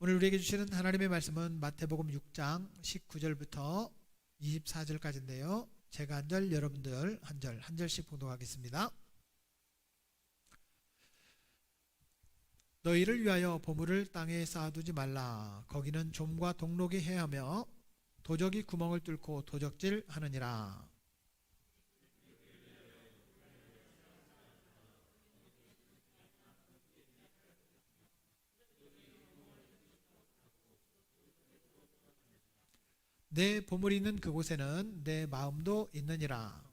오늘 우리에게 주시는 하나님의 말씀은 마태복음 6장 19절부터 24절까지인데요. 제가 한 절, 여러분들 한 절, 한 절씩 봉독하겠습니다. 너희를 위하여 보물을 땅에 쌓아두지 말라. 거기는 좀과 동록이 해하며 도적이 구멍을 뚫고 도적질 하느니라. 내 보물이 있는 그곳에는 내 마음도 있느니라.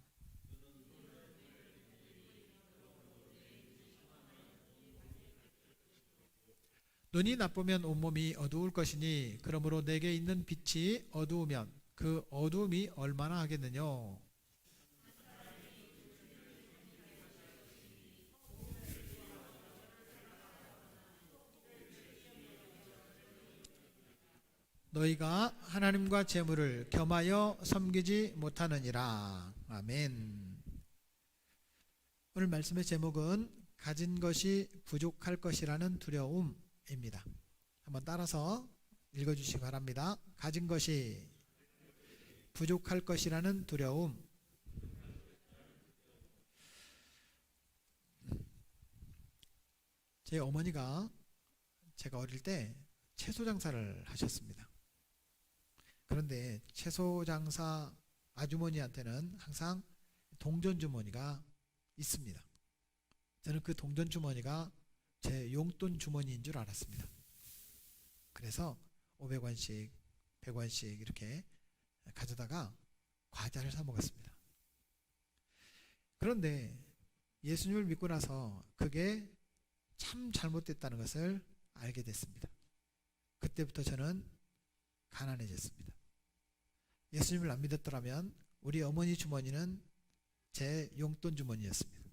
눈이 나쁘면 온몸이 어두울 것이니 그러므로 내게 있는 빛이 어두우면 그 어두움이 얼마나 하겠느냐. 너희가 하나님과 재물을 겸하여 섬기지 못하느니라. 아멘. 오늘 말씀의 제목은 가진 것이 부족할 것이라는 두려움입니다. 한번 따라서 읽어주시기 바랍니다. 가진 것이 부족할 것이라는 두려움. 제 어머니가 제가 어릴 때 채소 장사를 하셨습니다. 그런데 채소 장사 아주머니한테는 항상 동전 주머니가 있습니다. 저는 그 동전 주머니가 제 용돈 주머니인 줄 알았습니다. 그래서 500원씩 100원씩 이렇게 가져다가 과자를 사 먹었습니다. 그런데 예수님을 믿고 나서 그게 참 잘못됐다는 것을 알게 됐습니다. 그때부터 저는 가난해졌습니다. 예수님을 안 믿었더라면 우리 어머니 주머니는 제 용돈 주머니였습니다.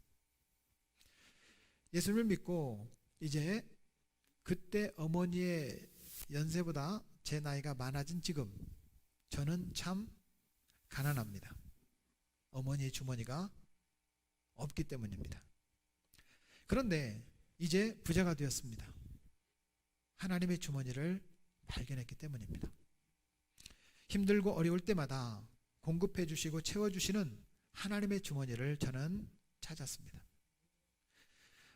예수님을 믿고 이제 그때 어머니의 연세보다 제 나이가 많아진 지금 저는 참 가난합니다. 어머니의 주머니가 없기 때문입니다. 그런데 이제 부자가 되었습니다. 하나님의 주머니를 발견했기 때문입니다. 힘들고 어려울 때마다 공급해 주시고 채워주시는 하나님의 주머니를 저는 찾았습니다.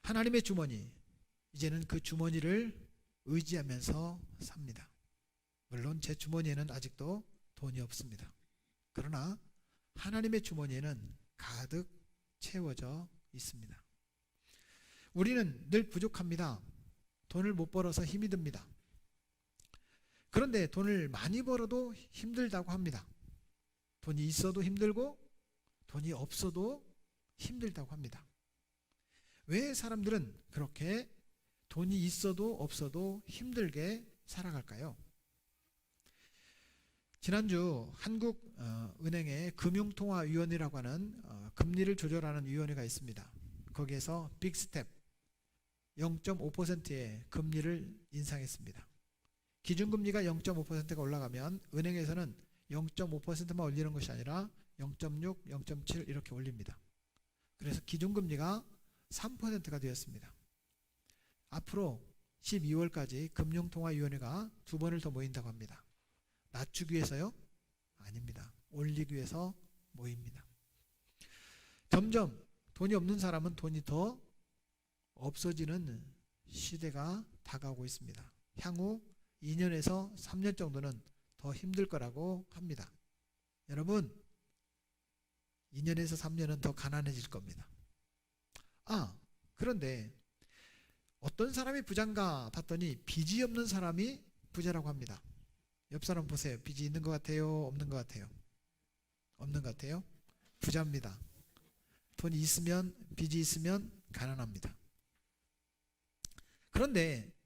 하나님의 주머니, 이제는 그 주머니를 의지하면서 삽니다. 물론 제 주머니에는 아직도 돈이 없습니다. 그러나 하나님의 주머니에는 가득 채워져 있습니다. 우리는 늘 부족합니다. 돈을 못 벌어서 힘이 듭니다. 그런데 돈을 많이 벌어도 힘들다고 합니다. 돈이 있어도 힘들고 돈이 없어도 힘들다고 합니다. 왜 사람들은 그렇게 돈이 있어도 없어도 힘들게 살아갈까요? 지난주 한국은행의 금융통화위원회라고 하는 금리를 조절하는 위원회가 있습니다. 거기에서 빅스텝 0.5%의 금리를 인상했습니다. 기준금리가 0.5%가 올라가면 은행에서는 0.5%만 올리는 것이 아니라 0.6, 0.7 이렇게 올립니다. 그래서 기준금리가 3%가 되었습니다. 앞으로 12월까지 금융통화위원회가 2번을 더 모인다고 합니다. 낮추기 위해서요? 아닙니다. 올리기 위해서 모입니다. 점점 돈이 없는 사람은 돈이 더 없어지는 시대가 다가오고 있습니다. 향후 2년에서 3년 정도는 더 힘들 거라고 합니다. 여러분, 2년에서 3년은 더 가난해질 겁니다. 그런데 어떤 사람이 부자인가 봤더니 빚이 없는 사람이 부자라고 합니다. 옆 사람 보세요. 빚이 있는 것 같아요? 없는 것 같아요? 없는 것 같아요? 부자입니다. 돈이 있으면, 빚이 있으면 가난합니다. 그런데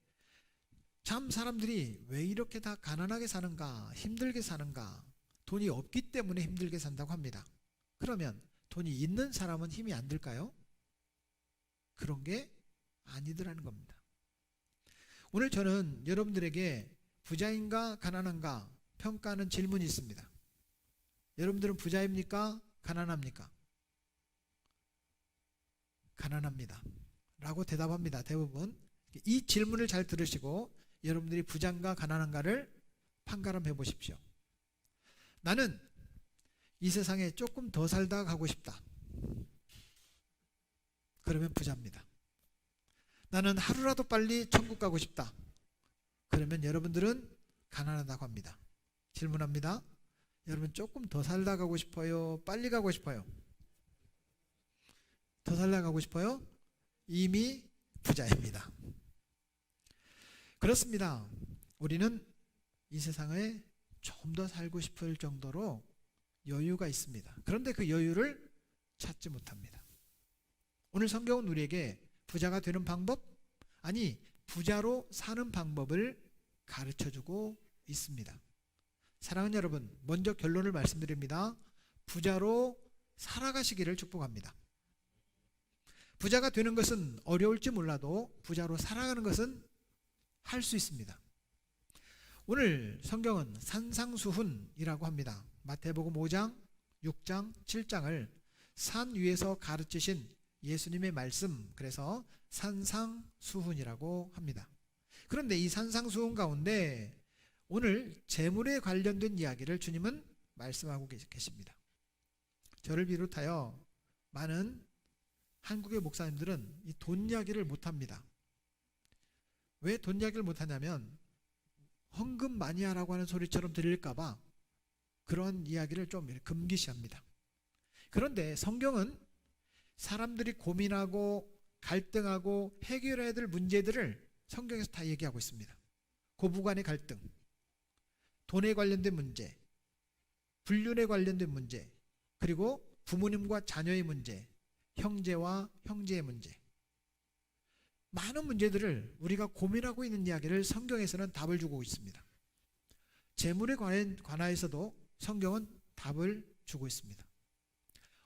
참 사람들이 왜 이렇게 다 가난하게 사는가, 힘들게 사는가? 돈이 없기 때문에 힘들게 산다고 합니다. 그러면 돈이 있는 사람은 힘이 안 들까요? 그런 게 아니더라는 겁니다. 오늘 저는 여러분들에게 부자인가 가난한가 평가하는 질문이 있습니다. 여러분들은 부자입니까? 가난합니까? 가난합니다 라고 대답합니다. 대부분. 이 질문을 잘 들으시고 여러분들이 부자인가 가난한가를 판가름해 보십시오. 나는 이 세상에 조금 더 살다 가고 싶다. 그러면 부자입니다. 나는 하루라도 빨리 천국 가고 싶다. 그러면 여러분들은 가난하다고 합니다. 질문합니다. 여러분 조금 더 살다 가고 싶어요? 빨리 가고 싶어요? 더 살다 가고 싶어요? 이미 부자입니다. 그렇습니다. 우리는 이 세상에 좀 더 살고 싶을 정도로 여유가 있습니다. 그런데 그 여유를 찾지 못합니다. 오늘 성경은 우리에게 부자가 되는 방법, 아니 부자로 사는 방법을 가르쳐주고 있습니다. 사랑하는 여러분, 먼저 결론을 말씀드립니다. 부자로 살아가시기를 축복합니다. 부자가 되는 것은 어려울지 몰라도 부자로 살아가는 것은 할 수 있습니다. 오늘 성경은 산상수훈이라고 합니다. 마태복음 5장, 6장, 7장을 산 위에서 가르치신 예수님의 말씀, 그래서 산상수훈이라고 합니다. 그런데 이 산상수훈 가운데 오늘 재물에 관련된 이야기를 주님은 말씀하고 계십니다. 저를 비롯하여 많은 한국의 목사님들은 이 돈 이야기를 못합니다. 왜 돈 이야기를 못하냐면 헌금 많이 하라고 하는 소리처럼 들릴까봐 그런 이야기를 좀 금기시합니다. 그런데 성경은 사람들이 고민하고 갈등하고 해결해야 될 문제들을 성경에서 다 얘기하고 있습니다. 고부간의 갈등, 돈에 관련된 문제, 불륜에 관련된 문제, 그리고 부모님과 자녀의 문제, 형제와 형제의 문제, 많은 문제들을 우리가 고민하고 있는 이야기를 성경에서는 답을 주고 있습니다. 재물에 관하여서도 성경은 답을 주고 있습니다.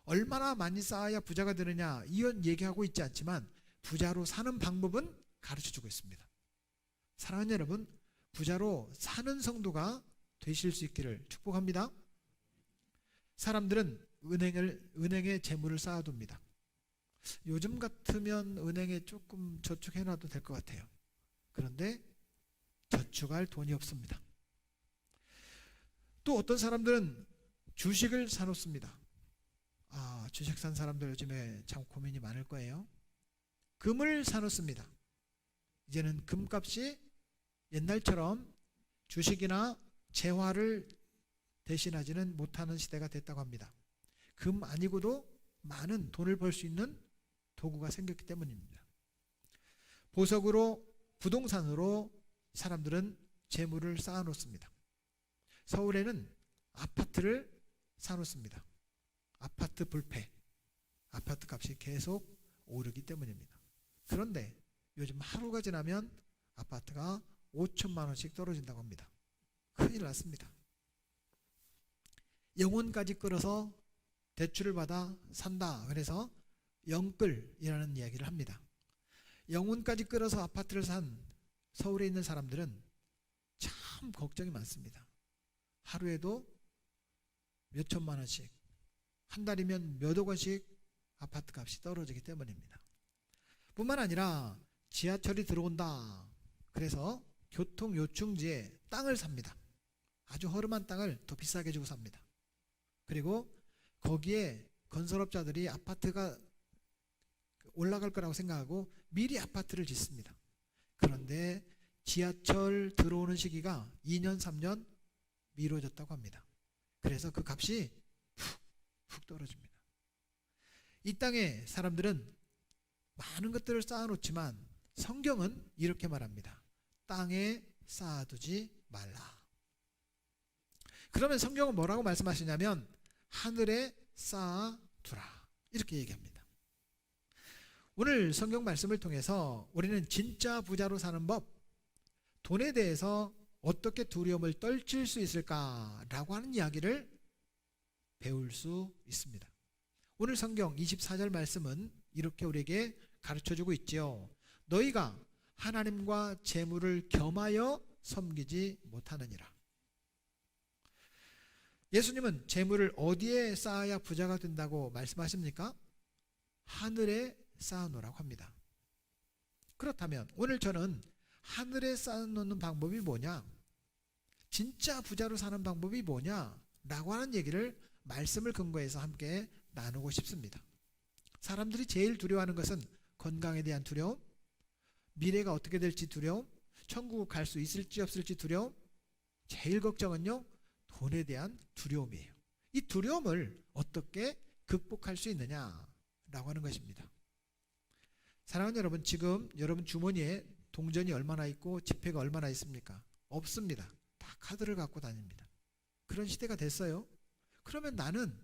얼마나 많이 쌓아야 부자가 되느냐 이런 얘기하고 있지 않지만 부자로 사는 방법은 가르쳐주고 있습니다. 사랑하는 여러분, 부자로 사는 성도가 되실 수 있기를 축복합니다. 사람들은 은행에 재물을 쌓아둡니다. 요즘 같으면 은행에 조금 저축해놔도 될 것 같아요. 그런데 저축할 돈이 없습니다. 또 어떤 사람들은 주식을 사놓습니다. 주식 산 사람들 요즘에 참 고민이 많을 거예요. 금을 사놓습니다. 이제는 금값이 옛날처럼 주식이나 재화를 대신하지는 못하는 시대가 됐다고 합니다. 금 아니고도 많은 돈을 벌 수 있는 도구가 생겼기 때문입니다. 보석으로, 부동산으로 사람들은 재물을 쌓아놓습니다. 서울에는 아파트를 사놓습니다. 아파트 불패, 아파트 값이 계속 오르기 때문입니다. 그런데 요즘 하루가 지나면 아파트가 5천만 원씩 떨어진다고 합니다. 큰일 났습니다. 영혼까지 끌어서 대출을 받아 산다. 그래서 영끌이라는 이야기를 합니다. 영혼까지 끌어서 아파트를 산 서울에 있는 사람들은 참 걱정이 많습니다. 하루에도 몇 천만 원씩, 한 달이면 몇억 원씩 아파트 값이 떨어지기 때문입니다. 뿐만 아니라 지하철이 들어온다. 그래서 교통 요충지에 땅을 삽니다. 아주 허름한 땅을 더 비싸게 주고 삽니다. 그리고 거기에 건설업자들이 아파트가 올라갈 거라고 생각하고 미리 아파트를 짓습니다. 그런데 지하철 들어오는 시기가 2년, 3년 미뤄졌다고 합니다. 그래서 그 값이 훅 떨어집니다. 이 땅에 사람들은 많은 것들을 쌓아놓지만 성경은 이렇게 말합니다. 땅에 쌓아두지 말라. 그러면 성경은 뭐라고 말씀하시냐면 하늘에 쌓아두라 이렇게 얘기합니다. 오늘 성경 말씀을 통해서 우리는 진짜 부자로 사는 법, 돈에 대해서 어떻게 두려움을 떨칠 수 있을까라고 하는 이야기를 배울 수 있습니다. 오늘 성경 24절 말씀은 이렇게 우리에게 가르쳐주고 있지요. 너희가 하나님과 재물을 겸하여 섬기지 못하느니라. 예수님은 재물을 어디에 쌓아야 부자가 된다고 말씀하십니까? 하늘에 쌓아놓으라고 합니다. 그렇다면 오늘 저는 하늘에 쌓아놓는 방법이 뭐냐? 진짜 부자로 사는 방법이 뭐냐? 라고 하는 얘기를 말씀을 근거해서 함께 나누고 싶습니다. 사람들이 제일 두려워하는 것은 건강에 대한 두려움, 미래가 어떻게 될지 두려움, 천국 갈 수 있을지 없을지 두려움, 제일 걱정은요, 돈에 대한 두려움이에요. 이 두려움을 어떻게 극복할 수 있느냐라고 하는 것입니다. 사랑하는 여러분, 지금 여러분 주머니에 동전이 얼마나 있고 지폐가 얼마나 있습니까? 없습니다. 다 카드를 갖고 다닙니다. 그런 시대가 됐어요. 그러면 나는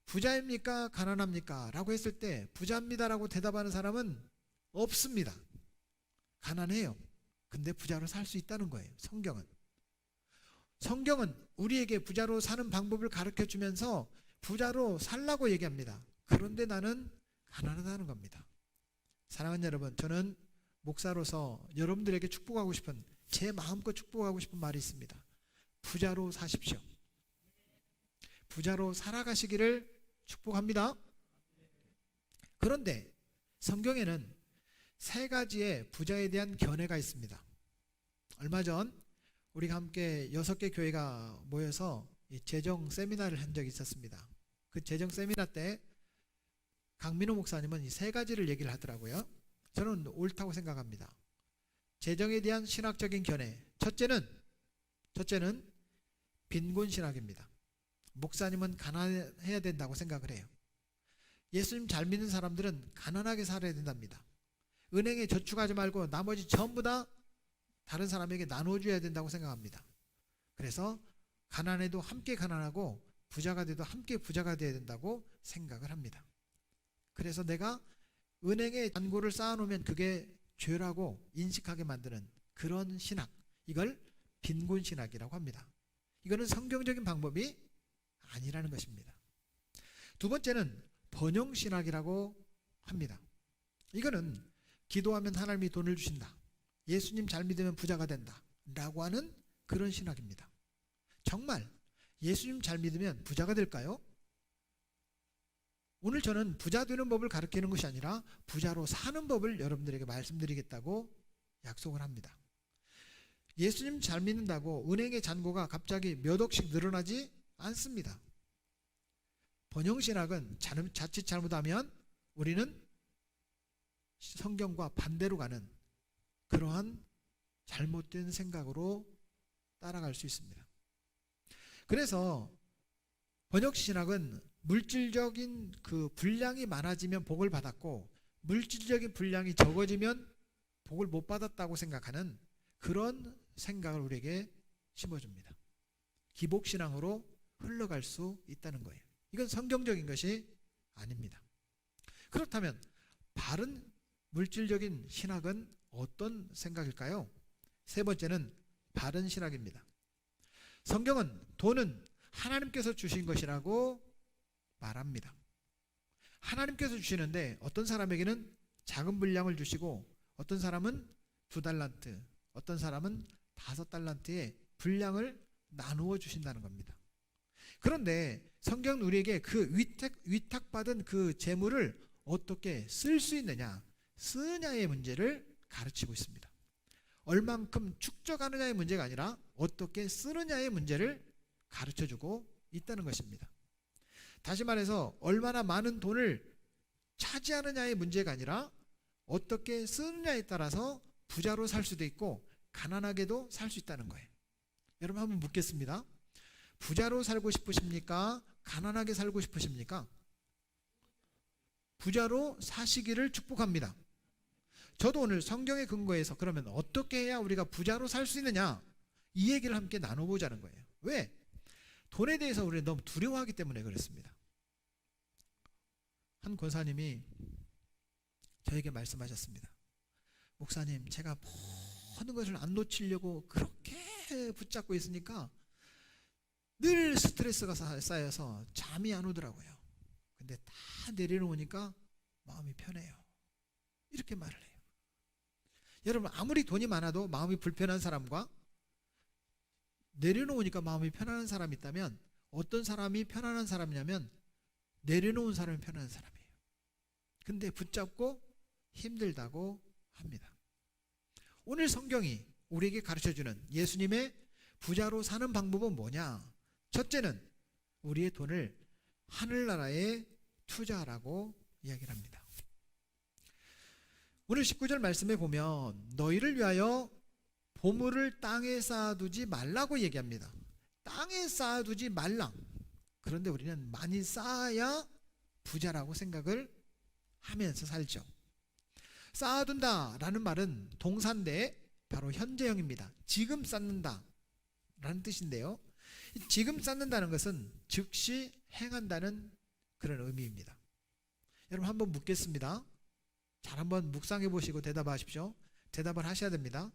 부자입니까? 가난합니까? 라고 했을 때 부자입니다라고 대답하는 사람은 없습니다. 가난해요. 근데 부자로 살 수 있다는 거예요. 성경은 우리에게 부자로 사는 방법을 가르쳐 주면서 부자로 살라고 얘기합니다. 그런데 나는 가난하다는 겁니다. 사랑하는 여러분, 저는 목사로서 여러분들에게 축복하고 싶은, 제 마음껏 축복하고 싶은 말이 있습니다. 부자로 사십시오. 부자로 살아가시기를 축복합니다. 그런데 성경에는 세 가지의 부자에 대한 견해가 있습니다. 얼마 전 우리가 함께 6개 교회가 모여서 재정 세미나를 한 적이 있었습니다. 그 재정 세미나 때 강민호 목사님은 이 세 가지를 얘기를 하더라고요. 저는 옳다고 생각합니다. 재정에 대한 신학적인 견해. 첫째는 빈곤 신학입니다. 목사님은 가난해야 된다고 생각을 해요. 예수님 잘 믿는 사람들은 가난하게 살아야 된답니다. 은행에 저축하지 말고 나머지 전부 다 다른 사람에게 나눠줘야 된다고 생각합니다. 그래서 가난해도 함께 가난하고 부자가 돼도 함께 부자가 돼야 된다고 생각을 합니다. 그래서 내가 은행에 잔고를 쌓아놓으면 그게 죄라고 인식하게 만드는 그런 신학, 이걸 빈곤 신학이라고 합니다. 이거는 성경적인 방법이 아니라는 것입니다. 두 번째는 번영 신학이라고 합니다. 이거는 기도하면 하나님이 돈을 주신다, 예수님 잘 믿으면 부자가 된다 라고 하는 그런 신학입니다. 정말 예수님 잘 믿으면 부자가 될까요? 오늘 저는 부자 되는 법을 가르치는 것이 아니라 부자로 사는 법을 여러분들에게 말씀드리겠다고 약속을 합니다. 예수님 잘 믿는다고 은행의 잔고가 갑자기 몇 억씩 늘어나지 않습니다. 번영신학은 자칫 잘못하면 우리는 성경과 반대로 가는 그러한 잘못된 생각으로 따라갈 수 있습니다. 그래서 번영신학은 물질적인 그 분량이 많아지면 복을 받았고 물질적인 분량이 적어지면 복을 못 받았다고 생각하는 그런 생각을 우리에게 심어줍니다. 기복신앙으로 흘러갈 수 있다는 거예요. 이건 성경적인 것이 아닙니다. 그렇다면 바른 물질적인 신학은 어떤 생각일까요? 세 번째는 바른 신학입니다. 성경은 돈은 하나님께서 주신 것이라고 말합니다. 하나님께서 주시는데 어떤 사람에게는 작은 분량을 주시고 어떤 사람은 2달란트, 어떤 사람은 5달란트의 분량을 나누어 주신다는 겁니다. 그런데 성경은 우리에게 그 위탁받은 그 재물을 어떻게 쓸 수 있느냐, 쓰느냐의 문제를 가르치고 있습니다. 얼만큼 축적하느냐의 문제가 아니라 어떻게 쓰느냐의 문제를 가르쳐주고 있다는 것입니다. 다시 말해서 얼마나 많은 돈을 차지하느냐의 문제가 아니라 어떻게 쓰느냐에 따라서 부자로 살 수도 있고 가난하게도 살 수 있다는 거예요. 여러분 한번 묻겠습니다. 부자로 살고 싶으십니까? 가난하게 살고 싶으십니까? 부자로 사시기를 축복합니다. 저도 오늘 성경에 근거해서 그러면 어떻게 해야 우리가 부자로 살 수 있느냐, 이 얘기를 함께 나눠보자는 거예요. 왜? 돈에 대해서 우리는 너무 두려워하기 때문에 그렇습니다. 한 권사님이 저에게 말씀하셨습니다. 목사님, 제가 모든 것을 안 놓치려고 그렇게 붙잡고 있으니까 늘 스트레스가 쌓여서 잠이 안 오더라고요. 근데 다 내려놓으니까 마음이 편해요. 이렇게 말을 해요. 여러분, 아무리 돈이 많아도 마음이 불편한 사람과 내려놓으니까 마음이 편안한 사람이 있다면 어떤 사람이 편안한 사람이냐면 내려놓은 사람이 편안한 사람이에요. 근데 붙잡고 힘들다고 합니다. 오늘 성경이 우리에게 가르쳐주는 예수님의 부자로 사는 방법은 뭐냐? 첫째는 우리의 돈을 하늘나라에 투자하라고 이야기를 합니다. 오늘 19절 말씀에 보면 너희를 위하여 보물을 땅에 쌓아두지 말라고 얘기합니다. 땅에 쌓아두지 말라. 그런데 우리는 많이 쌓아야 부자라고 생각을 하면서 살죠. 쌓아둔다라는 말은 동사인데 바로 현재형입니다. 지금 쌓는다 라는 뜻인데요, 지금 쌓는다는 것은 즉시 행한다는 그런 의미입니다. 여러분 한번 묻겠습니다. 잘 한번 묵상해 보시고 대답하십시오. 대답을 하셔야 됩니다.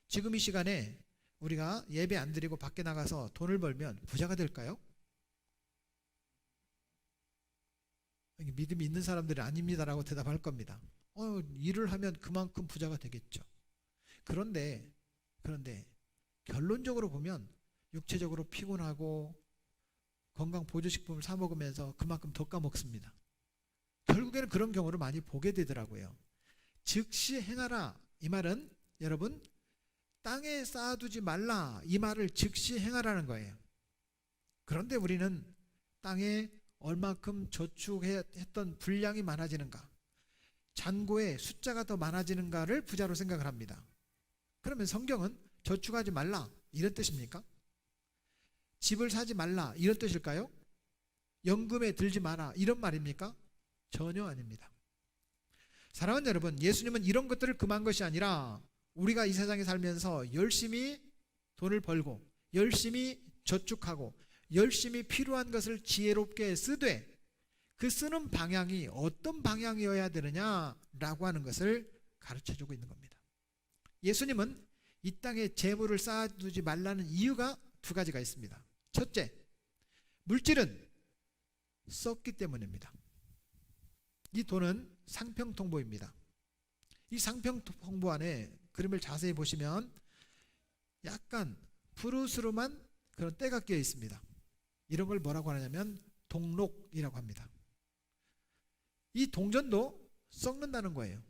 지금 이 시간에 우리가 예배 안 드리고 밖에 나가서 돈을 벌면 부자가 될까요? 믿음이 있는 사람들은 아닙니다라고 대답할 겁니다. 일을 하면 그만큼 부자가 되겠죠. 그런데 결론적으로 보면 육체적으로 피곤하고 건강 보조식품을 사 먹으면서 그만큼 더 까먹습니다. 결국에는 그런 경우를 많이 보게 되더라고요. 즉시 행하라 이 말은 여러분 땅에 쌓아두지 말라 이 말을 즉시 행하라는 거예요. 그런데 우리는 땅에 얼마큼 저축했던 분량이 많아지는가, 잔고에 숫자가 더 많아지는가를 부자로 생각을 합니다. 그러면 성경은 저축하지 말라 이런 뜻입니까? 집을 사지 말라 이런 뜻일까요? 연금에 들지 마라 이런 말입니까? 전혀 아닙니다. 사랑하는 여러분, 예수님은 이런 것들을 금한 것이 아니라 우리가 이 세상에 살면서 열심히 돈을 벌고 열심히 저축하고 열심히 필요한 것을 지혜롭게 쓰되 그 쓰는 방향이 어떤 방향이어야 되느냐라고 하는 것을 가르쳐주고 있는 겁니다. 예수님은 이 땅에 재물을 쌓아두지 말라는 이유가 두 가지가 있습니다. 첫째, 물질은 썩기 때문입니다. 이 돈은 상평통보입니다. 이 상평통보 안에 그림을 자세히 보시면 약간 푸르스름한 그런 때가 끼어 있습니다. 이런 걸 뭐라고 하냐면 동록이라고 합니다. 이 동전도 썩는다는 거예요.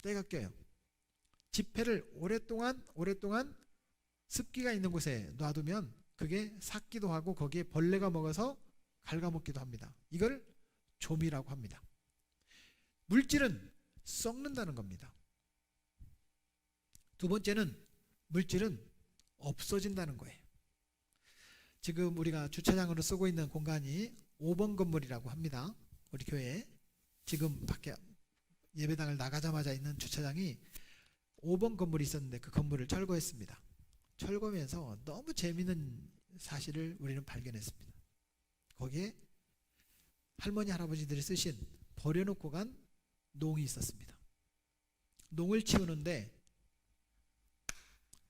때가 껴요. 지폐를 오랫동안 습기가 있는 곳에 놔두면 그게 삭기도 하고 거기에 벌레가 먹어서 갉아먹기도 합니다. 이걸 조미라고 합니다. 물질은 썩는다는 겁니다. 두 번째는 물질은 없어진다는 거예요. 지금 우리가 주차장으로 쓰고 있는 공간이 5번 건물이라고 합니다. 우리 교회에 지금 밖에 예배당을 나가자마자 있는 주차장이 5번 건물이 있었는데 그 건물을 철거했습니다. 철거하면서 너무 재미있는 사실을 우리는 발견했습니다. 거기에 할머니 할아버지들이 쓰신 버려놓고 간 농이 있었습니다. 농을 치우는데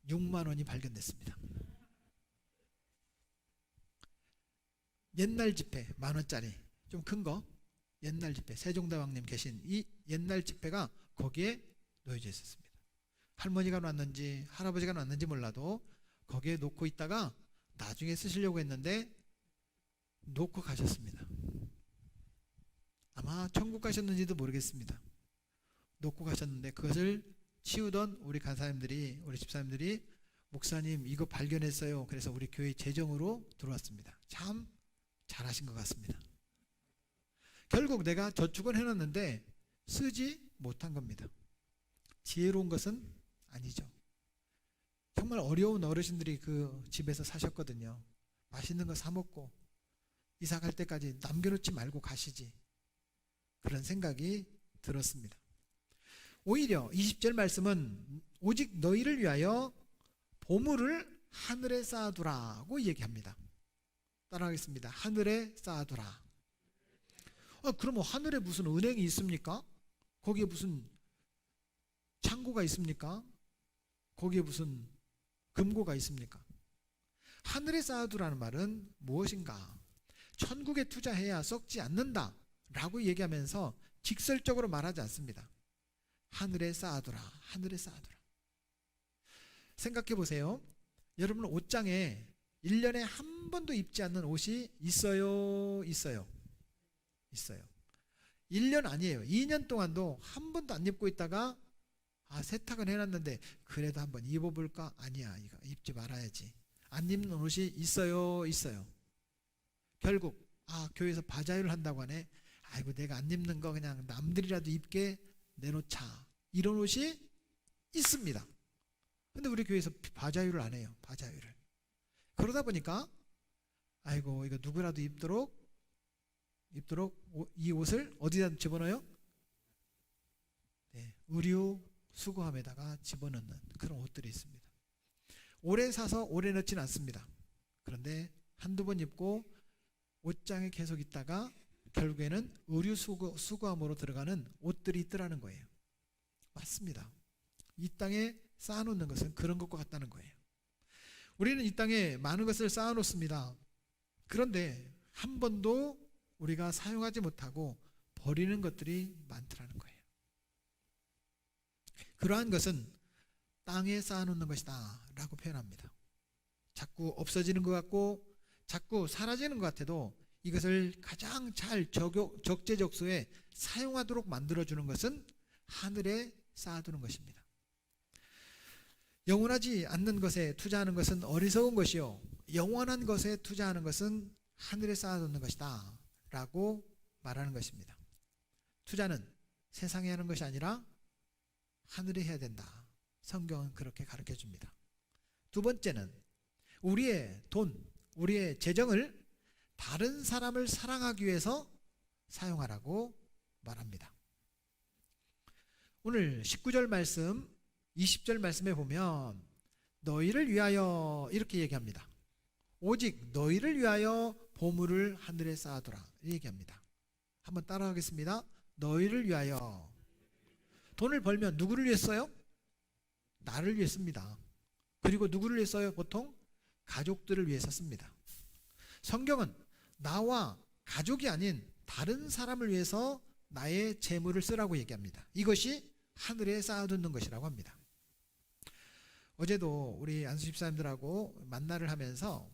6만 원이 발견됐습니다. 옛날 지폐 10,000원짜리 좀 큰 거, 옛날 지폐, 세종대왕님 계신 이 옛날 지폐가 거기에 놓여져 있었습니다. 할머니가 놨는지 할아버지가 놨는지 몰라도 거기에 놓고 있다가 나중에 쓰시려고 했는데 놓고 가셨습니다. 아마 천국 가셨는지도 모르겠습니다. 놓고 가셨는데 그것을 치우던 우리 간사님들이, 우리 집사님들이 목사님 이거 발견했어요. 그래서 우리 교회 재정으로 들어왔습니다. 참 잘하신 것 같습니다. 결국 내가 저축은 해놨는데 쓰지 못한 겁니다. 지혜로운 것은 아니죠. 정말 어려운 어르신들이 그 집에서 사셨거든요. 맛있는 거 사 먹고 이사 갈 때까지 남겨놓지 말고 가시지, 그런 생각이 들었습니다. 오히려 20절 말씀은 오직 너희를 위하여 보물을 하늘에 쌓아두라고 얘기합니다. 따라하겠습니다. 하늘에 쌓아두라. 그럼 하늘에 무슨 은행이 있습니까? 거기에 무슨 창고가 있습니까? 거기에 무슨 금고가 있습니까? 하늘에 쌓아두라는 말은 무엇인가? 천국에 투자해야 썩지 않는다 라고 얘기하면서 직설적으로 말하지 않습니다. 하늘에 쌓아두라, 하늘에 쌓아두라. 생각해 보세요. 여러분 옷장에 1년에 한 번도 입지 않는 옷이 있어요? 있어요? 1년 아니에요. 2년 동안도 한 번도 안 입고 있다가 세탁은 해놨는데 그래도 한번 입어볼까? 아니야, 이거 입지 말아야지. 안 입는 옷이 있어요, 있어요. 결국 교회에서 바자회를 한다고 하네. 아이고, 내가 안 입는 거 그냥 남들이라도 입게 내놓자. 이런 옷이 있습니다. 근데 우리 교회에서 바자회를 안 해요. 바자회를. 그러다 보니까 아이고, 이거 누구라도 입도록 이 옷을 어디다 집어넣어요? 네, 의류 수거함에다가 집어넣는 그런 옷들이 있습니다. 오래 사서 오래 넣지는 않습니다. 그런데 한두 번 입고 옷장에 계속 있다가 결국에는 의류 수거함으로 들어가는 옷들이 있더라는 거예요. 맞습니다. 이 땅에 쌓아놓는 것은 그런 것과 같다는 거예요. 우리는 이 땅에 많은 것을 쌓아놓습니다. 그런데 한 번도 우리가 사용하지 못하고 버리는 것들이 많더라는 거예요. 그러한 것은 땅에 쌓아놓는 것이다 라고 표현합니다. 자꾸 없어지는 것 같고 자꾸 사라지는 것 같아도 이것을 가장 잘 적재적소에 사용하도록 만들어주는 것은 하늘에 쌓아두는 것입니다. 영원하지 않는 것에 투자하는 것은 어리석은 것이요 영원한 것에 투자하는 것은 하늘에 쌓아두는 것이다 라고 말하는 것입니다. 투자는 세상에 하는 것이 아니라 하늘에 해야 된다. 성경은 그렇게 가르쳐 줍니다. 두 번째는 우리의 돈, 우리의 재정을 다른 사람을 사랑하기 위해서 사용하라고 말합니다. 오늘 19절 말씀, 20절 말씀에 보면 너희를 위하여 이렇게 얘기합니다. 오직 너희를 위하여 보물을 하늘에 쌓아두라 얘기합니다. 한번 따라하겠습니다. 너희를 위하여. 돈을 벌면 누구를 위해 써요? 나를 위해 씁니다. 그리고 누구를 위해 써요? 보통 가족들을 위해서 씁니다. 성경은 나와 가족이 아닌 다른 사람을 위해서 나의 재물을 쓰라고 얘기합니다. 이것이 하늘에 쌓아두는 것이라고 합니다. 어제도 우리 안수 집사님들하고 만나를 하면서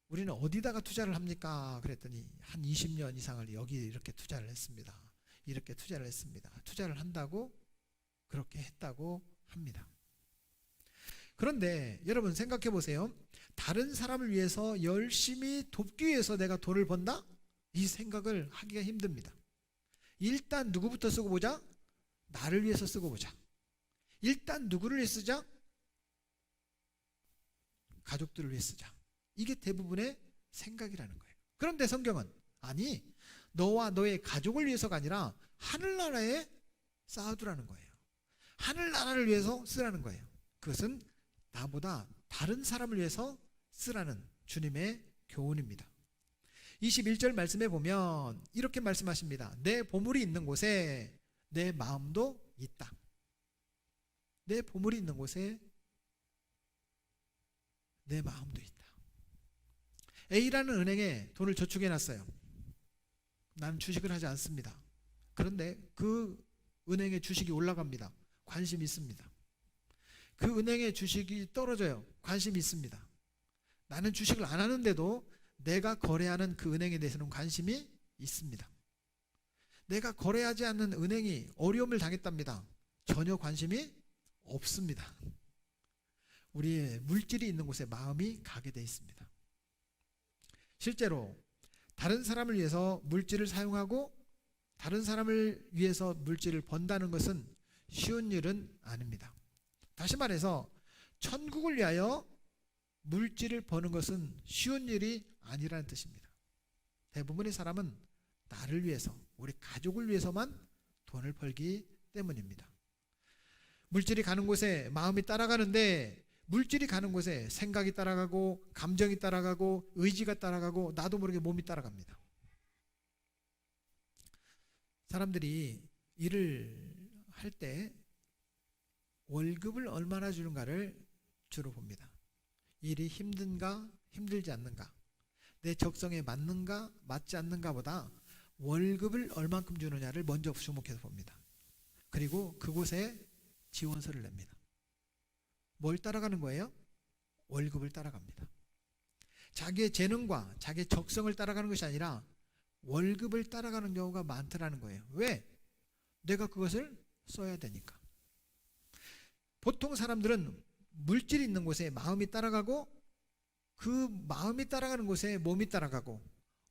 우리는 어디다가 투자를 합니까? 그랬더니 한 20년 이상을 여기 이렇게 투자를 했습니다. 이렇게 투자를 했습니다. 투자를 한다고 그렇게 했다고 합니다. 그런데 여러분 생각해 보세요. 다른 사람을 위해서 열심히 돕기 위해서 내가 돈을 번다? 이 생각을 하기가 힘듭니다. 일단 누구부터 쓰고 보자? 나를 위해서 쓰고 보자. 일단 누구를 위해 쓰자? 가족들을 위해 쓰자. 이게 대부분의 생각이라는 거예요. 그런데 성경은 아니, 너와 너의 가족을 위해서가 아니라 하늘나라에 쌓아두라는 거예요. 하늘나라를 위해서 쓰라는 거예요. 그것은 나보다 다른 사람을 위해서 쓰라는 주님의 교훈입니다. 21절 말씀에 보면 이렇게 말씀하십니다. 내 보물이 있는 곳에 내 마음도 있다. 내 보물이 있는 곳에 내 마음도 있다. A라는 은행에 돈을 저축해 놨어요. 나는 주식을 하지 않습니다. 그런데 그 은행의 주식이 올라갑니다. 관심이 있습니다. 그 은행의 주식이 떨어져요. 관심이 있습니다. 나는 주식을 안 하는데도 내가 거래하는 그 은행에 대해서는 관심이 있습니다. 내가 거래하지 않는 은행이 어려움을 당했답니다. 전혀 관심이 없습니다. 우리의 물질이 있는 곳에 마음이 가게 돼 있습니다. 실제로 다른 사람을 위해서 물질을 사용하고 다른 사람을 위해서 물질을 번다는 것은 쉬운 일은 아닙니다. 다시 말해서 천국을 위하여 물질을 버는 것은 쉬운 일이 아니라는 뜻입니다. 대부분의 사람은 나를 위해서, 우리 가족을 위해서만 돈을 벌기 때문입니다. 물질이 가는 곳에 마음이 따라가는데 물질이 가는 곳에 생각이 따라가고 감정이 따라가고 의지가 따라가고 나도 모르게 몸이 따라갑니다. 사람들이 일을 할 때 월급을 얼마나 주는가를 주로 봅니다. 일이 힘든가 힘들지 않는가, 내 적성에 맞는가 맞지 않는가 보다 월급을 얼만큼 주느냐를 먼저 주목해서 봅니다. 그리고 그곳에 지원서를 냅니다. 뭘 따라가는 거예요? 월급을 따라갑니다. 자기의 재능과 자기의 적성을 따라가는 것이 아니라 월급을 따라가는 경우가 많더라는 거예요. 왜? 내가 그것을 써야 되니까. 보통 사람들은 물질이 있는 곳에 마음이 따라가고 그 마음이 따라가는 곳에 몸이 따라가고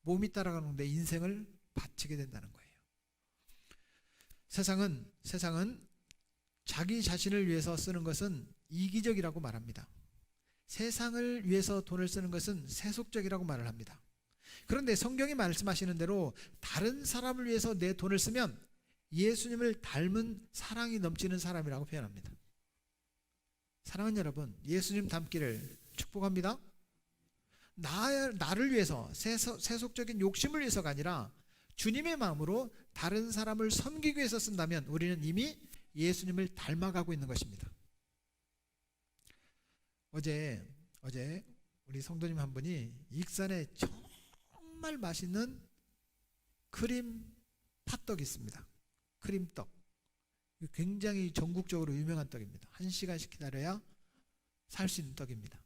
몸이 따라가는 데 인생을 바치게 된다는 거예요. 세상은 자기 자신을 위해서 쓰는 것은 이기적이라고 말합니다. 세상을 위해서 돈을 쓰는 것은 세속적이라고 말을 합니다. 그런데 성경이 말씀하시는 대로 다른 사람을 위해서 내 돈을 쓰면 예수님을 닮은 사랑이 넘치는 사람이라고 표현합니다. 사랑하는 여러분, 예수님 닮기를 축복합니다. 나를 위해서 세속적인 욕심을 위해서가 아니라 주님의 마음으로 다른 사람을 섬기기 위해서 쓴다면 우리는 이미 예수님을 닮아가고 있는 것입니다. 어제 우리 성도님 한 분이 익산에 정말 맛있는 크림 팥떡이 있습니다. 크림떡. 굉장히 전국적으로 유명한 떡입니다. 1시간씩 기다려야 살 수 있는 떡입니다.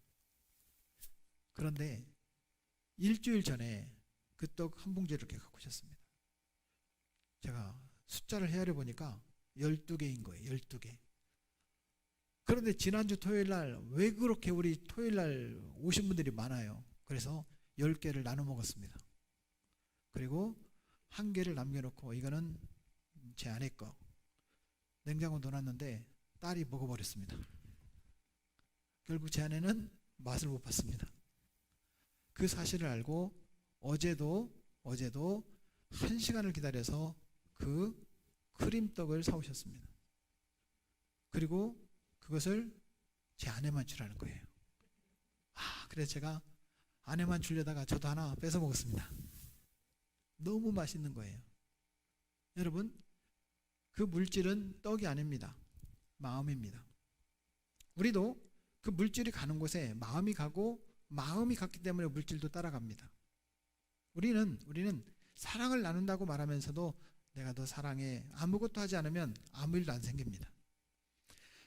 그런데 일주일 전에 그 떡 한 봉지를 이렇게 갖고 오셨습니다. 제가 숫자를 헤아려 보니까 12개인 거예요. 12개. 그런데 지난주 토요일날 왜 그렇게 우리 토요일날 오신 분들이 많아요. 그래서 10개를 나눠 먹었습니다. 그리고 1개를 남겨놓고 이거는 제 아내 거 냉장고에 넣어놨는데 딸이 먹어버렸습니다. 결국 제 아내는 맛을 못 봤습니다. 그 사실을 알고 어제도 1시간을 기다려서 그 크림떡을 사오셨습니다. 그리고 그것을 제 아내만 주라는 거예요. 그래서 제가 아내만 주려다가 저도 하나 뺏어 먹었습니다. 너무 맛있는 거예요. 여러분, 그 물질은 떡이 아닙니다. 마음입니다. 우리도 그 물질이 가는 곳에 마음이 가고 마음이 갔기 때문에 물질도 따라갑니다. 우리는 사랑을 나눈다고 말하면서도 내가 너 사랑해 아무것도 하지 않으면 아무 일도 안 생깁니다.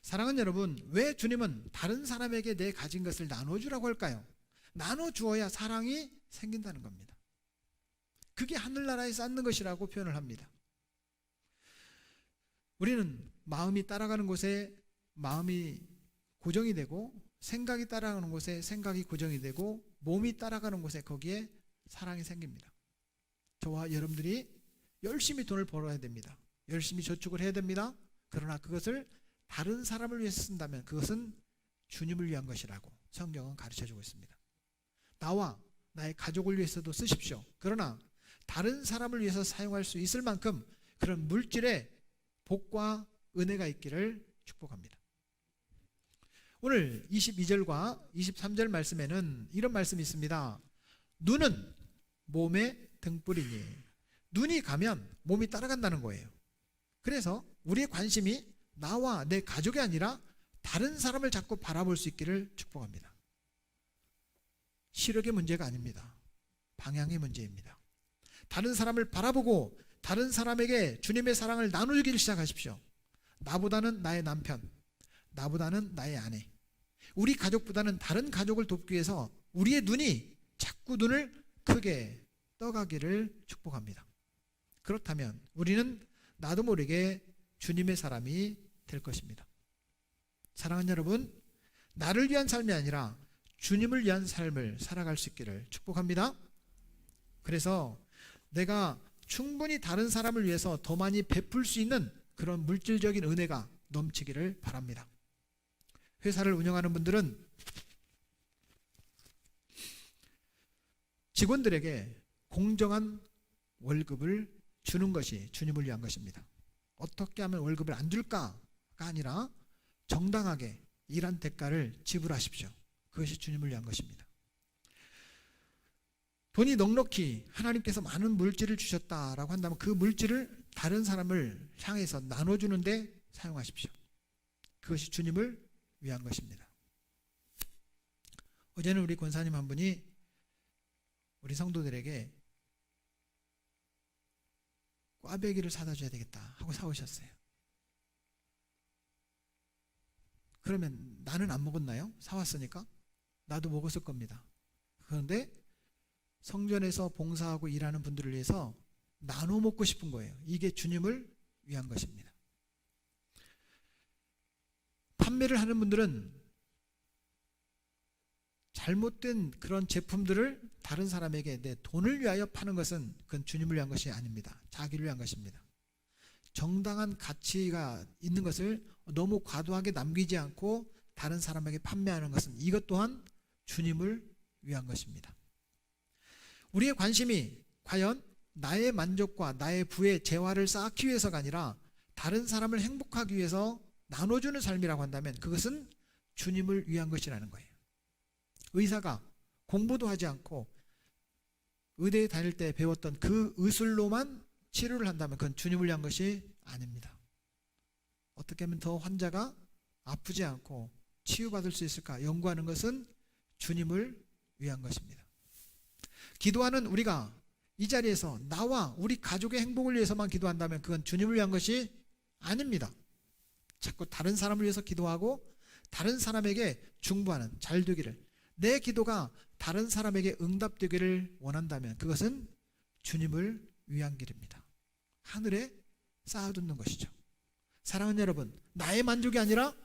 사랑하는 여러분, 왜 주님은 다른 사람에게 내 가진 것을 나눠주라고 할까요? 나눠주어야 사랑이 생긴다는 겁니다. 그게 하늘나라에 쌓는 것이라고 표현을 합니다. 우리는 마음이 따라가는 곳에 마음이 고정이 되고 생각이 따라가는 곳에 생각이 고정이 되고 몸이 따라가는 곳에 거기에 사랑이 생깁니다. 저와 여러분들이 열심히 돈을 벌어야 됩니다. 열심히 저축을 해야 됩니다. 그러나 그것을 다른 사람을 위해서 쓴다면 그것은 주님을 위한 것이라고 성경은 가르쳐주고 있습니다. 나와 나의 가족을 위해서도 쓰십시오. 그러나 다른 사람을 위해서 사용할 수 있을 만큼 그런 물질의 복과 은혜가 있기를 축복합니다. 오늘 22절과 23절 말씀에는 이런 말씀이 있습니다. 눈은 몸의 등불이니 눈이 가면 몸이 따라간다는 거예요. 그래서 우리의 관심이 나와 내 가족이 아니라 다른 사람을 자꾸 바라볼 수 있기를 축복합니다. 시력의 문제가 아닙니다. 방향의 문제입니다. 다른 사람을 바라보고 다른 사람에게 주님의 사랑을 나누기를 시작하십시오. 나보다는 나의 남편, 나보다는 나의 아내, 우리 가족보다는 다른 가족을 돕기 위해서 우리의 눈이 자꾸 눈을 크게 떠가기를 축복합니다. 그렇다면 우리는 나도 모르게 주님의 사람이 될 것입니다. 사랑하는 여러분, 나를 위한 삶이 아니라 주님을 위한 삶을 살아갈 수 있기를 축복합니다. 그래서 내가 충분히 다른 사람을 위해서 더 많이 베풀 수 있는 그런 물질적인 은혜가 넘치기를 바랍니다. 회사를 운영하는 분들은 직원들에게 공정한 월급을 주는 것이 주님을 위한 것입니다. 어떻게 하면 월급을 안 줄까가 아니라 정당하게 일한 대가를 지불하십시오. 그것이 주님을 위한 것입니다. 돈이 넉넉히 하나님께서 많은 물질을 주셨다라고 한다면 그 물질을 다른 사람을 향해서 나눠주는 데 사용하십시오. 그것이 주님을 위한 것입니다. 어제는 우리 권사님 한 분이 우리 성도들에게 꽈배기를 사다 줘야 되겠다 하고 사오셨어요. 그러면 나는 안 먹었나요? 사왔으니까 나도 먹었을 겁니다. 그런데 성전에서 봉사하고 일하는 분들을 위해서 나눠 먹고 싶은 거예요. 이게 주님을 위한 것입니다. 밥 판매를 하는 분들은 잘못된 그런 제품들을 다른 사람에게 내 돈을 위하여 파는 것은 그건 주님을 위한 것이 아닙니다. 자기를 위한 것입니다. 정당한 가치가 있는 것을 너무 과도하게 남기지 않고 다른 사람에게 판매하는 것은 이것 또한 주님을 위한 것입니다. 우리의 관심이 과연 나의 만족과 나의 부의 재화를 쌓기 위해서가 아니라 다른 사람을 행복하기 위해서 나눠주는 삶이라고 한다면 그것은 주님을 위한 것이라는 거예요. 의사가 공부도 하지 않고 의대에 다닐 때 배웠던 그 의술로만 치료를 한다면 그건 주님을 위한 것이 아닙니다. 어떻게 하면 더 환자가 아프지 않고 치유받을 수 있을까 연구하는 것은 주님을 위한 것입니다. 기도하는 우리가 이 자리에서 나와 우리 가족의 행복을 위해서만 기도한다면 그건 주님을 위한 것이 아닙니다. 자꾸 다른 사람을 위해서 기도하고 다른 사람에게 중보하는 잘 되기를, 내 기도가 다른 사람에게 응답되기를 원한다면 그것은 주님을 위한 길입니다. 하늘에 쌓아두는 것이죠. 사랑하는 여러분, 나의 만족이 아니라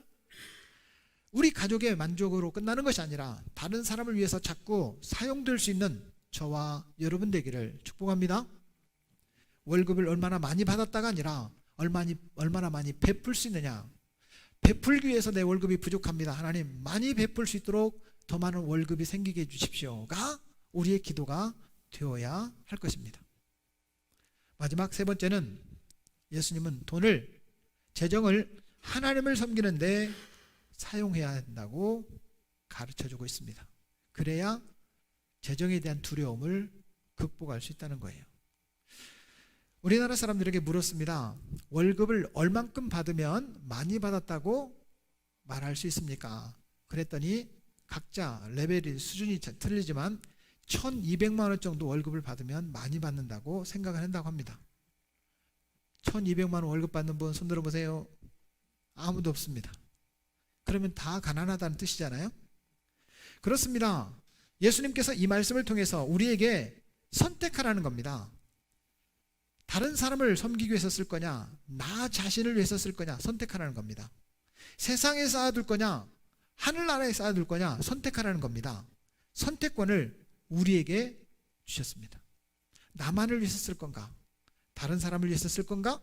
우리 가족의 만족으로 끝나는 것이 아니라 다른 사람을 위해서 자꾸 사용될 수 있는 저와 여러분 되기를 축복합니다. 월급을 얼마나 많이 받았다가 아니라 얼마나 많이 베풀 수 있느냐. 베풀기 위해서 내 월급이 부족합니다. 하나님 많이 베풀 수 있도록 더 많은 월급이 생기게 해주십시오가 우리의 기도가 되어야 할 것입니다. 마지막 세 번째는 예수님은 돈을, 재정을 하나님을 섬기는 데 사용해야 한다고 가르쳐주고 있습니다. 그래야 재정에 대한 두려움을 극복할 수 있다는 거예요. 우리나라 사람들에게 물었습니다. 월급을 얼만큼 받으면 많이 받았다고 말할 수 있습니까? 그랬더니 각자 레벨이 수준이 틀리지만 1200만 원 정도 월급을 받으면 많이 받는다고 생각을 한다고 합니다. 1200만 원 월급 받는 분 손 들어보세요. 아무도 없습니다. 그러면 다 가난하다는 뜻이잖아요. 그렇습니다. 예수님께서 이 말씀을 통해서 우리에게 선택하라는 겁니다. 다른 사람을 섬기기 위해서 쓸 거냐, 나 자신을 위해서 쓸 거냐 선택하라는 겁니다. 세상에 쌓아둘 거냐, 하늘나라에 쌓아둘 거냐 선택하라는 겁니다. 선택권을 우리에게 주셨습니다. 나만을 위해서 쓸 건가, 다른 사람을 위해서 쓸 건가,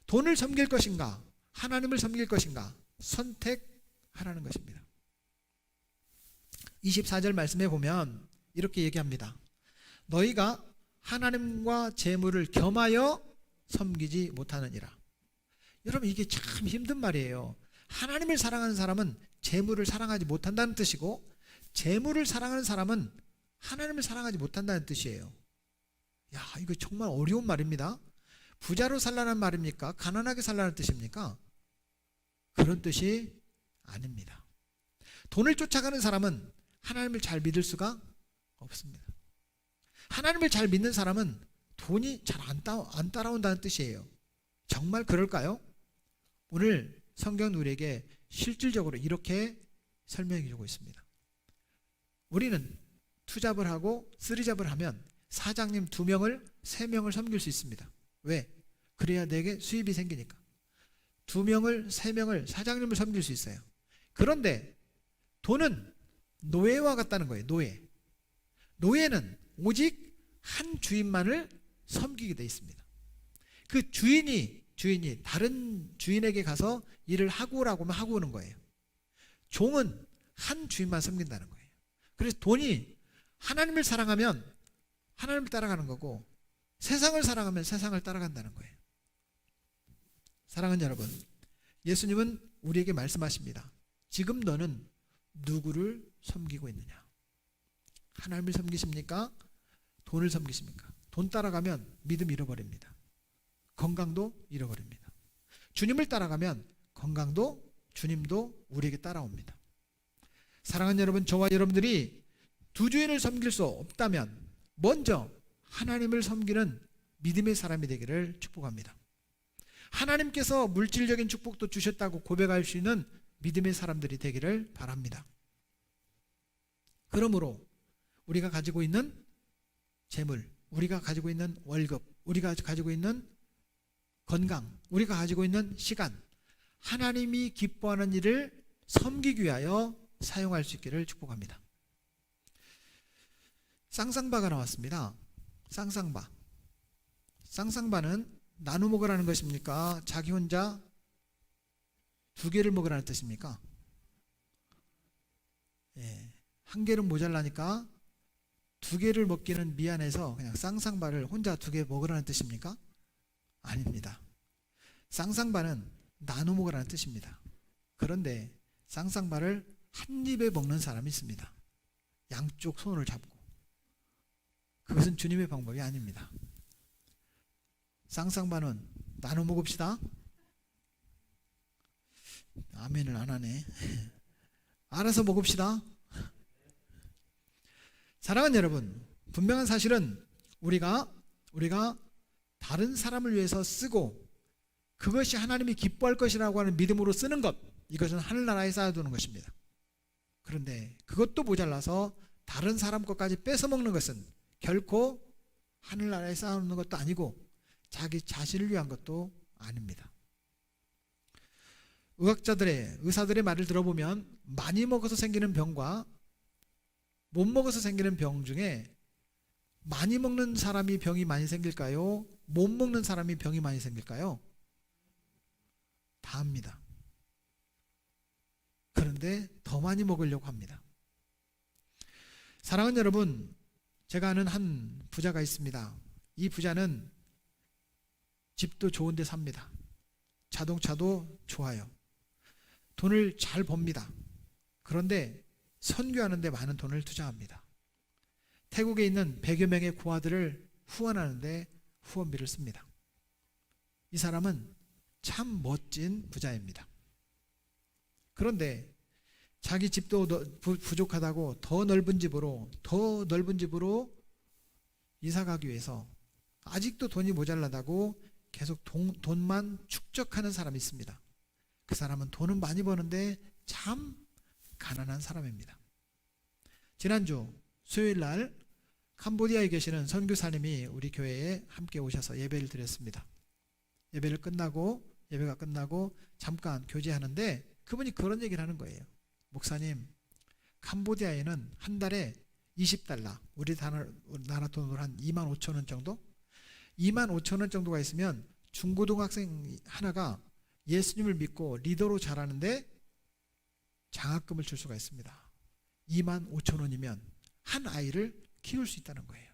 돈을 섬길 것인가, 하나님을 섬길 것인가 선택하라는 것입니다. 24절 말씀에 보면 이렇게 얘기합니다. 너희가 하나님과 재물을 겸하여 섬기지 못하느니라. 여러분 이게 참 힘든 말이에요. 하나님을 사랑하는 사람은 재물을 사랑하지 못한다는 뜻이고 재물을 사랑하는 사람은 하나님을 사랑하지 못한다는 뜻이에요. 야, 이거 정말 어려운 말입니다. 부자로 살라는 말입니까? 가난하게 살라는 뜻입니까? 그런 뜻이 아닙니다. 돈을 쫓아가는 사람은 하나님을 잘 믿을 수가 없습니다. 하나님을 잘 믿는 사람은 돈이 잘 안 따라온다는 뜻이에요. 정말 그럴까요? 오늘 성경은 우리에게 실질적으로 이렇게 설명해 주고 있습니다. 우리는 투잡을 하고 쓰리잡을 하면 사장님 2명을 3명을 섬길 수 있습니다. 왜? 그래야 내게 수입이 생기니까. 2명을 3명을 사장님을 섬길 수 있어요. 그런데 돈은 노예와 같다는 거예요. 노예는 오직 한 주인만을 섬기게 돼 있습니다. 그 주인이 다른 주인에게 가서 일을 하고 오라고 하면 하고 오는 거예요. 종은 한 주인만 섬긴다는 거예요. 그래서 돈이 하나님을 사랑하면 하나님을 따라가는 거고 세상을 사랑하면 세상을 따라간다는 거예요. 사랑하는 여러분, 예수님은 우리에게 말씀하십니다. 지금 너는 누구를 섬기고 있느냐? 하나님을 섬기십니까? 돈을 섬기십니까? 돈 따라가면 믿음 잃어버립니다. 건강도 잃어버립니다. 주님을 따라가면 건강도 주님도 우리에게 따라옵니다. 사랑하는 여러분, 저와 여러분들이 두 주인을 섬길 수 없다면 먼저 하나님을 섬기는 믿음의 사람이 되기를 축복합니다. 하나님께서 물질적인 축복도 주셨다고 고백할 수 있는 믿음의 사람들이 되기를 바랍니다. 그러므로 우리가 가지고 있는 재물, 우리가 가지고 있는 월급, 우리가 가지고 있는 건강, 우리가 가지고 있는 시간, 하나님이 기뻐하는 일을 섬기기 위하여 사용할 수 있기를 축복합니다. 쌍쌍바가 나왔습니다. 쌍쌍바. 쌍쌍바는 나눠 먹으라는 것입니까? 자기 혼자 두 개를 먹으라는 뜻입니까? 예, 한 개는 모자라니까 두 개를 먹기는 미안해서 그냥 쌍쌍바를 혼자 두 개 먹으라는 뜻입니까? 아닙니다. 쌍쌍바는 나눠 먹으라는 뜻입니다. 그런데 쌍쌍바를 한 입에 먹는 사람이 있습니다. 양쪽 손을 잡고. 그것은 주님의 방법이 아닙니다. 쌍쌍바는 나눠 먹읍시다. 아멘을 안 하네. 알아서 먹읍시다. 사랑하는 여러분, 분명한 사실은 우리가 다른 사람을 위해서 쓰고 그것이 하나님이 기뻐할 것이라고 하는 믿음으로 쓰는 것, 이것은 하늘나라에 쌓아두는 것입니다. 그런데 그것도 모자라서 다른 사람 것까지 뺏어 먹는 것은 결코 하늘나라에 쌓아놓는 것도 아니고 자기 자신을 위한 것도 아닙니다. 의사들의 말을 들어보면 많이 먹어서 생기는 병과 못 먹어서 생기는 병 중에 많이 먹는 사람이 병이 많이 생길까요? 못 먹는 사람이 병이 많이 생길까요? 다합니다. 그런데 더 많이 먹으려고 합니다. 사랑하는 여러분, 제가 아는 한 부자가 있습니다. 이 부자는 집도 좋은 데 삽니다. 자동차도 좋아요. 돈을 잘 법니다. 그런데 선교하는 데 많은 돈을 투자합니다. 태국에 있는 100여 명의 고아들을 후원하는 데 후원비를 씁니다. 이 사람은 참 멋진 부자입니다. 그런데 자기 집도 부족하다고 더 넓은 집으로 이사 가기 위해서 아직도 돈이 모자라다고 계속 돈만 축적하는 사람이 있습니다. 그 사람은 돈은 많이 버는데 참 가난한 사람입니다. 지난주 수요일날 캄보디아에 계시는 선교사님이 우리 교회에 함께 오셔서 예배를 드렸습니다. 예배가 끝나고 잠깐 교제하는데 그분이 그런 얘기를 하는 거예요. 목사님, 캄보디아에는 한 달에 20달러, 우리나라 돈으로 한 2만 5천 원 정도? 2만 5천 원 정도가 있으면 중고등학생 하나가 예수님을 믿고 리더로 자라는데 장학금을 줄 수가 있습니다. 2만 5천 원이면 한 아이를 키울 수 있다는 거예요.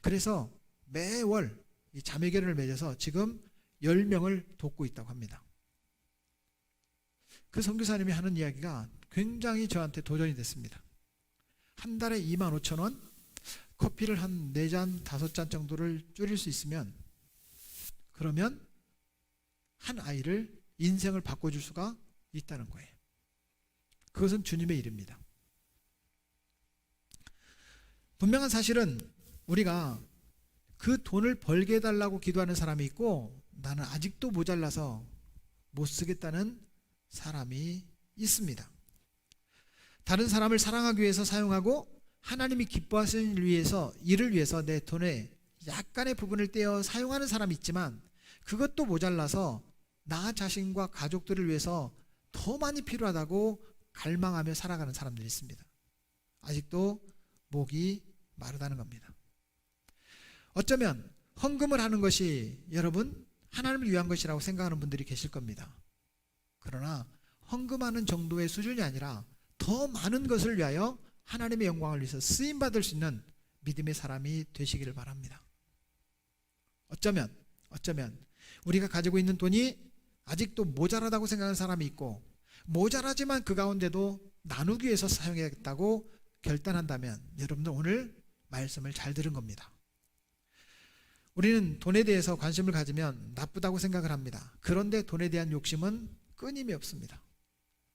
그래서 매월 이 자매결을 맺어서 지금 10명을 돕고 있다고 합니다. 그 선교사님이 하는 이야기가 굉장히 저한테 도전이 됐습니다. 한 달에 2만 5천 원, 커피를 한 4잔, 5잔 정도를 줄일 수 있으면 그러면 한 아이를 인생을 바꿔줄 수가 있다는 거예요. 그것은 주님의 일입니다. 분명한 사실은 우리가 그 돈을 벌게 해달라고 기도하는 사람이 있고 나는 아직도 모자라서 못 쓰겠다는 사람이 있습니다. 다른 사람을 사랑하기 위해서 사용하고 하나님이 기뻐하시는 일을 위해서 내 돈의 약간의 부분을 떼어 사용하는 사람이 있지만 그것도 모자라서 나 자신과 가족들을 위해서 더 많이 필요하다고 갈망하며 살아가는 사람들이 있습니다. 아직도 목이 마르다는 겁니다. 어쩌면 헌금을 하는 것이 여러분 하나님을 위한 것이라고 생각하는 분들이 계실 겁니다. 그러나 헌금하는 정도의 수준이 아니라 더 많은 것을 위하여 하나님의 영광을 위해서 쓰임받을 수 있는 믿음의 사람이 되시기를 바랍니다. 어쩌면 우리가 가지고 있는 돈이 아직도 모자라다고 생각하는 사람이 있고 모자라지만 그 가운데도 나누기 위해서 사용해야겠다고 결단한다면 여러분들 오늘 말씀을 잘 들은 겁니다. 우리는 돈에 대해서 관심을 가지면 나쁘다고 생각을 합니다. 그런데 돈에 대한 욕심은 끊임이 없습니다.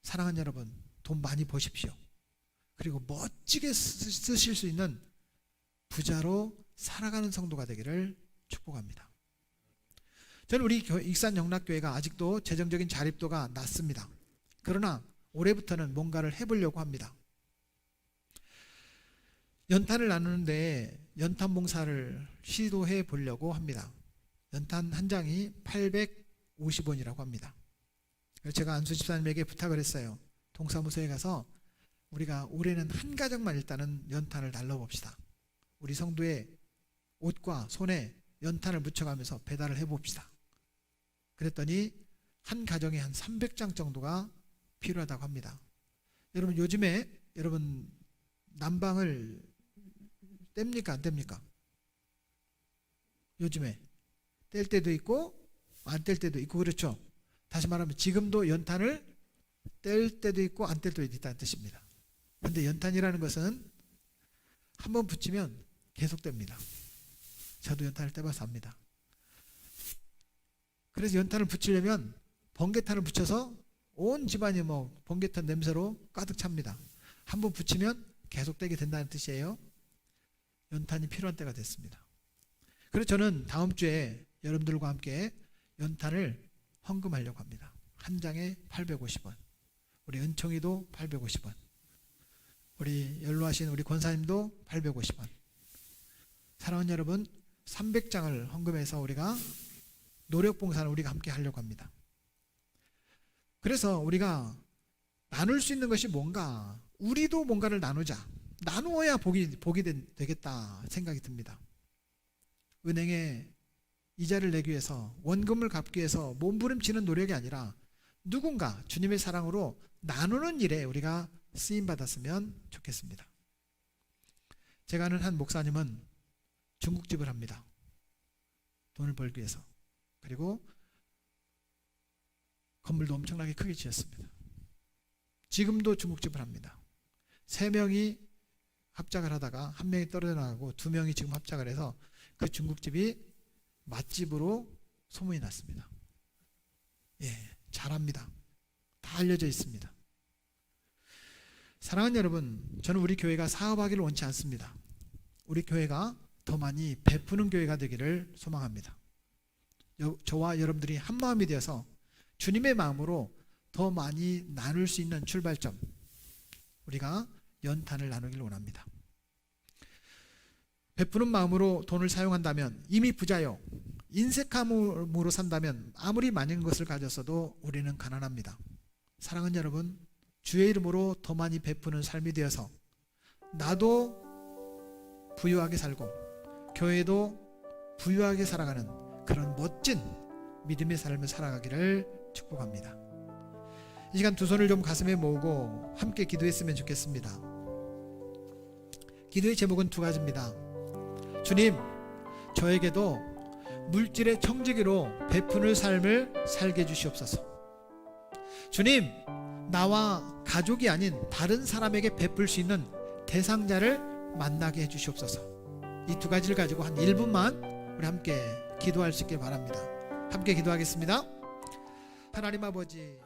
사랑하는 여러분, 돈 많이 버십시오. 그리고 멋지게 쓰실 수 있는 부자로 살아가는 성도가 되기를 축복합니다. 저는 우리 익산 영락교회가 아직도 재정적인 자립도가 낮습니다. 그러나 올해부터는 뭔가를 해보려고 합니다. 연탄을 나누는데 연탄 봉사를 시도해 보려고 합니다. 연탄 한 장이 850원이라고 합니다. 그래서 제가 안수 집사님에게 부탁을 했어요. 동사무소에 가서 우리가 올해는 한 가정만 일단은 연탄을 날려봅시다. 우리 성도의 옷과 손에 연탄을 묻혀가면서 배달을 해봅시다. 그랬더니 한 가정에 한 300장 정도가 필요하다고 합니다. 여러분 요즘에 여러분 난방을 뗍니까 안 뗍니까? 요즘에 뗄 때도 있고 안 뗄 때도 있고 그렇죠. 다시 말하면 지금도 연탄을 뗄 때도 있고 안 뗄 때도 있다는 뜻입니다. 그런데 연탄이라는 것은 한번 붙이면 계속됩니다. 저도 연탄을 떼봐서 압니다. 그래서 연탄을 붙이려면 번개탄을 붙여서 온 집안이 번개탄 냄새로 가득 찹니다. 한번 붙이면 계속 떼게 된다는 뜻이에요. 연탄이 필요한 때가 됐습니다. 그래서 저는 다음 주에 여러분들과 함께 연탄을 헌금하려고 합니다. 한 장에 850원. 우리 은총이도 850원. 우리 연로하신 우리 권사님도 850원. 사랑하는 여러분, 300장을 헌금해서 우리가 노력봉사를 우리가 함께 하려고 합니다. 그래서 우리가 나눌 수 있는 것이 뭔가, 우리도 뭔가를 나누자. 나누어야 복이 되겠다 생각이 듭니다. 은행에 이자를 내기 위해서, 원금을 갚기 위해서 몸부림치는 노력이 아니라 누군가 주님의 사랑으로 나누는 일에 우리가 쓰임받았으면 좋겠습니다. 제가 아는 한 목사님은 중국집을 합니다. 돈을 벌기 위해서. 그리고 건물도 엄청나게 크게 지었습니다. 지금도 중국집을 합니다. 3명이 합작을 하다가 1명이 떨어져 나가고 2명이 지금 합작을 해서 그 중국집이 맛집으로 소문이 났습니다. 예, 잘합니다. 다 알려져 있습니다. 사랑하는 여러분, 저는 우리 교회가 사업하기를 원치 않습니다. 우리 교회가 더 많이 베푸는 교회가 되기를 소망합니다. 저와 여러분들이 한 마음이 되어서 주님의 마음으로 더 많이 나눌 수 있는 출발점, 우리가 연탄을 나누기를 원합니다. 베푸는 마음으로 돈을 사용한다면 이미 부자요, 인색함으로 산다면 아무리 많은 것을 가졌어도 우리는 가난합니다. 사랑하는 여러분, 주의 이름으로 더 많이 베푸는 삶이 되어서 나도 부유하게 살고 교회도 부유하게 살아가는 그런 멋진 믿음의 삶을 살아가기를 축복합니다. 이 시간 두 손을 좀 가슴에 모으고 함께 기도했으면 좋겠습니다. 기도의 제목은 2가지입니다. 주님, 저에게도 물질의 청지기로 베푸는 삶을 살게 해주시옵소서. 주님, 나와 가족이 아닌 다른 사람에게 베풀 수 있는 대상자를 만나게 해주시옵소서. 이 2가지를 가지고 한 1분만 우리 함께 기도할 수 있길 바랍니다. 함께 기도하겠습니다. 하나님 아버지,